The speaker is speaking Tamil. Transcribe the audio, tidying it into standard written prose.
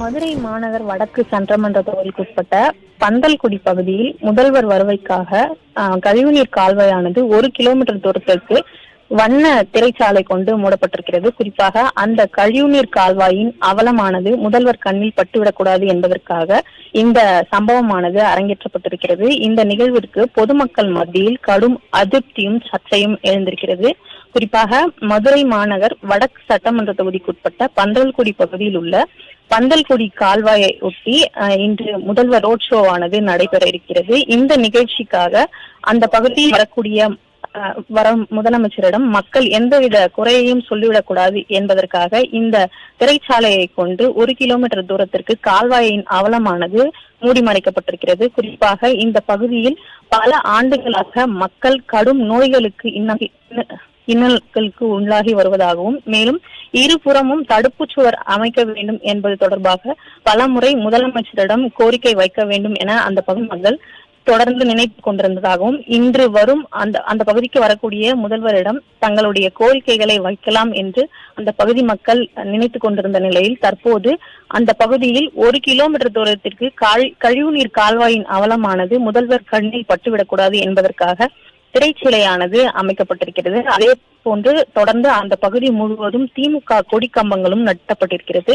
மதுரை மாநகர் வடக்கு சட்டமன்ற தொகுதிக்குட்பட்ட பந்தல்குடி பகுதியில் முதல்வர் வருகைக்காக கழிவுநீர் கால்வாயானது 1 கிலோமீட்டர் தூரத்திற்கு வண்ண திரைச்சாலை கொண்டு மூடப்பட்டிருக்கிறது. குறிப்பாக அந்த கழிவுநீர் கால்வாயின் அவலமானது முதல்வர் கண்ணில் பட்டுவிடக்கூடாது என்பதற்காக இந்த சம்பவமானது அரங்கேற்றப்பட்டிருக்கிறது. இந்த நிகழ்விற்கு பொதுமக்கள் மத்தியில் கடும் அதிருப்தியும் சர்ச்சையும் எழுந்திருக்கிறது. குறிப்பாக மதுரை மாநகர் வடக்கு சட்டமன்ற தொகுதிக்குட்பட்ட பந்தல்குடி பகுதியில் உள்ள பந்தல்குடி கால்வாயை ஒட்டி இன்று முதல்வர் ரோட் ஷோ ஆனது நடைபெற இருக்கிறது. இந்த நிகழ்ச்சிக்காக அந்த பகுதியில் வரக்கூடிய முதலமைச்சரிடம் மக்கள் எந்தவித குறையையும் சொல்லிவிடக்கூடாது என்பதற்காக இந்த திரைச்சாலையை கொண்டு 1 கிலோமீட்டர் தூரத்திற்கு கால்வாயின் அவலமானது மூடிமறைக்கப்பட்டிருக்கிறது. குறிப்பாக இந்த பகுதியில் பல ஆண்டுகளாக மக்கள் கடும் நோய்களுக்கு இன்னல்களுக்கு உள்ளாகி வருவதாகவும் மேலும் இருபுறமும் தடுப்பு சுவர் அமைக்க வேண்டும் என்பது தொடர்பாக பலமுறை முதலமைச்சரிடம் கோரிக்கை வைக்க வேண்டும் என அந்த பகுதி மக்கள் தொடர்ந்து நினைத்துக் கொண்டிருந்ததாகவும் இன்று வரும் அந்த பகுதிக்கு வரக்கூடிய முதல்வரிடம் தங்களுடைய கோரிக்கைகளை வைக்கலாம் என்று அந்த பகுதி மக்கள் நினைத்துக் கொண்டிருந்த நிலையில் தற்போது அந்த பகுதியில் 1 கிலோமீட்டர் தூரத்திற்கு கழிவுநீர் கால்வாயின் அவலமானது முதல்வர் கண்ணில் பட்டுவிடக்கூடாது என்பதற்காக திரைச்சிலையானது அமைக்கப்பட்டிருக்கிறது. அதே போன்று தொடர்ந்து அந்த பகுதி முழுவதும் திமுக கொடி கம்பங்களும் நட்டப்பட்டிருக்கிறது.